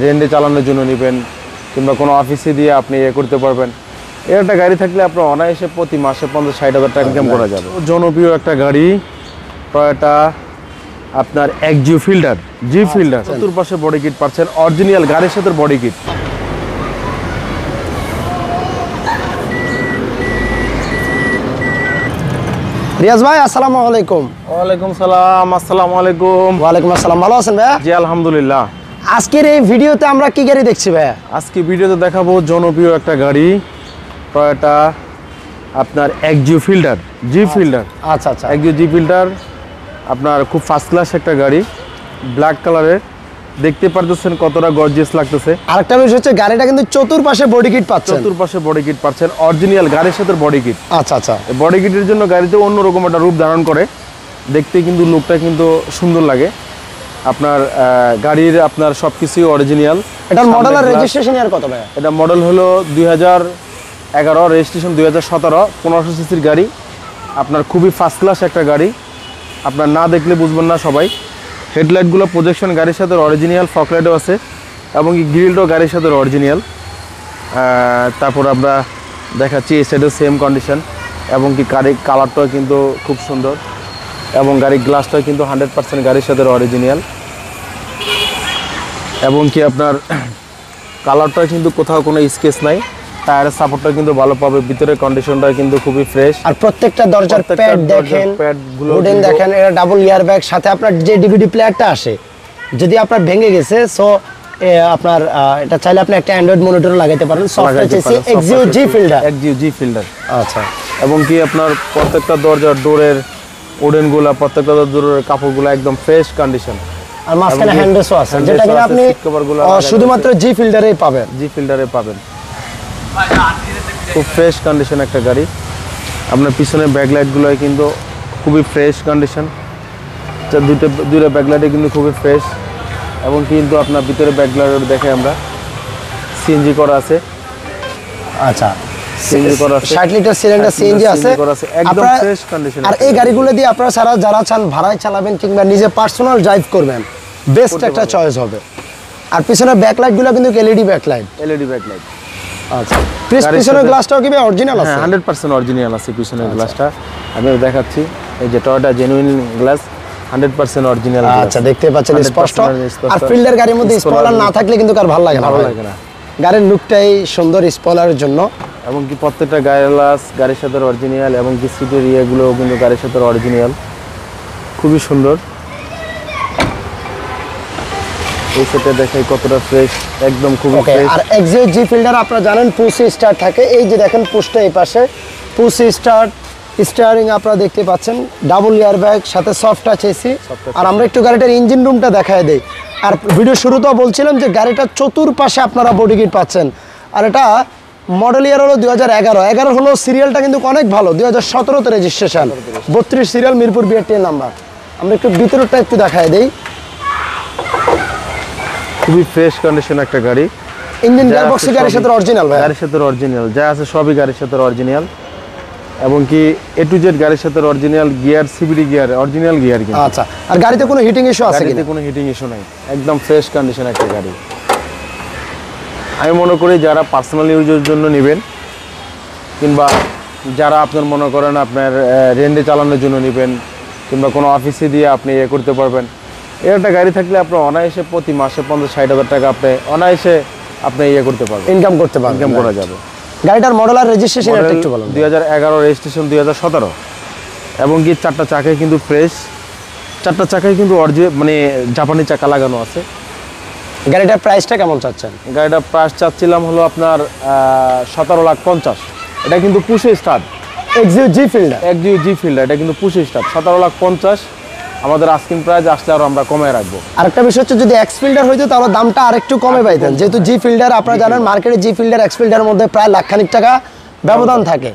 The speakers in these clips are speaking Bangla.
রেন্টে চালানোর জন্য নেবেন কিংবা কোনো অফিসে দিয়ে আপনি করতে পারবেন। এর একটা গাড়ি থাকলে আপনার অনায়াসে প্রতি মাসে 50-60 হাজার টাকা ইনকাম করা যাবে। জনপ্রিয় একটা গাড়ি টয়োটা আপনার এক্সিও ফিল্ডার, জি ফিল্ডার। চতুর্পাশে বডি কিট পাচ্ছেন, অরিজিনাল গাড়ির সাথে বডি কিট। রিয়াজ ভাই আসসালামু আলাইকুম। ওয়ালাইকুম সালাম। আসসালামু আলাইকুম। ওয়ালাইকুম আসসালাম। ভালো আছেন ভাইয়া? জি আলহামদুলিল্লাহ। আজকের এই ভিডিওতে আমরা কি গাড়ি দেখছি ভাইয়া? আজকে ভিডিওতে দেখাবো জনপ্রিয় একটা গাড়ি টয়োটা আপনার এক্সিও ফিল্ডার, জি ফিল্ডার। আচ্ছা আচ্ছা। এক্সিও জি ফিল্ডার আপনার খুব ফার্স্ট ক্লাস একটা গাড়ি, ব্ল্যাক কালারের। দেখতে পারতেছেন কতটা গর্জিয়াস লাগতেছে। আরেকটা বিষয় হচ্ছে গাড়িটা কিন্তু চতুর্পাশে বডি কিট পাচ্ছেন। চতুর্পাশে বডি কিট পাচ্ছেন, অরিজিনাল গাড়ির সাথে বডি কিট। আচ্ছা আচ্ছা। বডি কিটের জন্য গাড়িতে অন্যরকম একটা রূপ ধারণ করে, দেখতে কিন্তু লুকটা কিন্তু সুন্দর লাগে। আপনার গাড়ির আপনার সবকিছুই অরিজিনাল। এটার মডেল আর রেজিস্ট্রেশন ইয়ার কত ভাইয়া? এটা মডেল হলো 2011, রেজিস্ট্রেশন 2017, 1500 সিসির গাড়ি। আপনার খুবই ফার্স্ট ক্লাস একটা গাড়ি, আপনার না দেখলে বুঝবেন না সবাই। হেডলাইটগুলো প্রজেকশন গাড়ির সাথে অরিজিনাল, ফকলাইটও আছে এবং গ্রিলটাও গাড়ির সাথে অরিজিনাল। তারপর আমরা দেখাচ্ছি এই সাইডেও সেম কন্ডিশন এবং কি গাড়ির কালারটাও কিন্তু খুব সুন্দর এবং গাড়ির গ্লাসটাও কিন্তু 100% গাড়ির সাথে অরিজিনাল এবং কি আপনার কালারটা কিন্তু কোথাও কোনো স্কেচ নাই। টায়ারের সাপোর্টটা কিন্তু ভালো পাবে, ভিতরের কন্ডিশনটা কিন্তু খুবই ফ্রেশ। আর প্রত্যেকটা দরজার প্যাড দেখেন, উডেন দেখেন, এটা ডাবল ইয়ার ব্যাগ। সাথে আপনার যে ডিভিডি প্লেয়ারটা আসে, যদি আপনার ভেঙে গেছে সো আপনার এটা চাইলে আপনি একটা অ্যান্ড্রয়েড মনিটর লাগাইতে পারেন। Software chassis Axio G Fielder, Axio G fielder. আচ্ছা। এবং কি আপনার প্রত্যেকটা দরজার ডোরের উডেনগুলা, প্রত্যেকটা ডোরের কাপড়গুলো একদম ফ্রেশ কন্ডিশন। আর মাঝখানে হ্যান্ডেলসও আছে, যেটা কিনা আপনি শুধুমাত্র জি ফিল্ডারেই পাবেন। জি ফিল্ডারে পাবেন। খুব ফ্রেশ কন্ডিশন একটা গাড়ি। আপনার পিছনে ব্যাকলাইটগুলো কিন্তু খুবই ফ্রেশ কন্ডিশন। দুইটা ব্যাকলাইটে কিন্তু খুবই ফ্রেশ এবং কিন্তু আপনার ভিতরে ব্যাকলাইট দেখে আমরা সিএনজি করা আছে। আচ্ছা, সিএনজি করা আছে, 60 লিটার সিলিন্ডার সিএনজি আছে, একদম ফ্রেশ কন্ডিশন। আর এই গাড়িগুলো দিয়ে আপনারা যারা চান ভাড়ায় চালাবেন কিংবা নিজে পার্সোনাল ড্রাইভ করবেন, বেস্ট একটা চয়েস হবে। আর পিছনের ব্যাকলাইটগুলো কিন্তু এলইডি ব্যাকলাইট, এলইডি ব্যাকলাইট। আচ্ছা, পিছনের গ্লাসটাও কি অরিজিনাল আছে? 100% অরিজিনাল আছে পিছনের গ্লাসটা। আমি দেখাচ্ছি, এই যে টয়োটা জেনুইন গ্লাস, 100% অরিজিনাল। আচ্ছা, দেখতে পাচ্ছেন স্পষ্ট। আর ফিল্ডার গাড়ির মধ্যে স্পয়লার না থাকলে কিন্তু কার ভালো লাগে না। গাড়ির লুকটাই সুন্দর স্পয়লারের জন্য। এবং কি প্রত্যেকটা গ্লাস গাড়ির সাথে অরিজিনাল এবং কি সিটের ইয়েগুলো কিন্তু গাড়ির সাথে অরিজিনাল, খুবই সুন্দর। এই সেটটা দেখাই কতটা ফ্রেশ, একদম খুবই ফ্রেশ। আর এক্সিও জি ফিল্ডার আপনারা জানেন পুশি স্টার্ট থাকে। এই যে দেখেন পুশটা এই পাশে, পুশি স্টার্ট, স্টিয়ারিং আপনারা দেখতে পাচ্ছেন, ডাবল এয়ার ব্যাগ, সাথে সফট টাচ এসি। আর আমরা একটু গাড়িটার ইঞ্জিন রুমটা দেখায় দেই। আর ভিডিও শুরুতেও বলছিলাম যে গাড়িটার চতুর্পাশে আপনারা বডি কিট পাচ্ছেন। আর এটা মডেল ইয়ার হলো 2011 হলো, সিরিয়ালটা কিন্তু অনেক ভালো, 2017তে registration, 32 serial, Mirpur BRT number. আমরা একটু ভিতরটা একটু দেখায় দেই। খুবই ফ্রেশ কন্ডিশন একটা গাড়ি। ইঞ্জিন গিয়ারবক্স গাড়ির সাথে অরিজিনাল, গাড়ির সাথে অরিজিনাল যা আছে সবই গাড়ির সাথে অরিজিনাল এবং কি এ টু জেড গাড়ির সাথে original gear, CBD gear, original gear কিন্তু। আচ্ছা, আর গাড়িতে কোনো হিটিং ইস্যু আছে কিনা? গাড়িতে কোনো হিটিং ইস্যু নাই, একদম ফ্রেশ কন্ডিশন একটা গাড়ি। আমি মনে করি যারা পার্সোনাল ইউজের জন্য নেবেন কিংবা যারা আপনার মনে করেন আপনার রেন্টে চালানোর জন্য নেবেন কিংবা কোনো অফিসে দিয়ে আপনি করতে পারবেন, এর একটা গাড়ি থাকলে আপনার অনায়াসে প্রতি মাসে 50-60 হাজার টাকা আপনি অনায়াসে আপনি করতে পারবেন, ইনকাম করতে পারবেন, ইনকাম করা যাবে। গাড়িটার মডেল আর রেজিস্ট্রেশন একটু বলুন। 2011, রেজিস্ট্রেশন 2017 এবং কি চারটা চাকায় কিন্তু ফ্রেশ, চারটা চাকায় কিন্তু মানে জাপানি চাকা লাগানো আছে। গাড়িটার প্রাইসটা কেমন চাচ্ছেন? গাড়িটার প্রাইস চাচ্ছিলাম হলো আপনার 17,50,000। এটা কিন্তু পুশে start, Axio G Fielder, Axio G Fielder, এটা কিন্তু পুশে স্টার্ট। 17,50,000 আমাদের আস্কিং প্রাইস, আসলে আরো আমরা কমায় রাখবো। আরেকটা বিষয় হচ্ছে যদি এক্স ফিল্ডার হইতো তাহলে দামটা আরেকটু কমে পাইতেন, যেহেতু জি ফিল্ডার আপনারা জানেন মার্কেটে জি ফিল্ডার এক্স ফিল্ডারের মধ্যে প্রায় লাখখানিক টাকা ব্যবধান থাকে।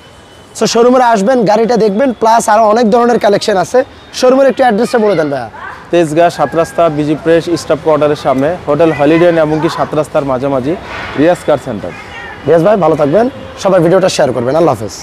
সো শোরুমে আসবেন, গাড়িটা দেখবেন, প্লাস আরো অনেক ধরনের কালেকশন আছে। শোরুমের একটু অ্যাড্রেসটা বলে দেন ভাইয়া। তেজগাঁ 7 রাস্তা, বিজি প্রেস স্টাফ কোয়ার্টারের সামনে, হোটেল হলিডে এবং কি 7 রাস্তার মাঝামাঝি, রিয়াজ কার সেন্টার। রিয়াজ ভাই ভালো থাকবেন, সবাই ভিডিওটা শেয়ার করবেন। আল্লাহ হাফেজ।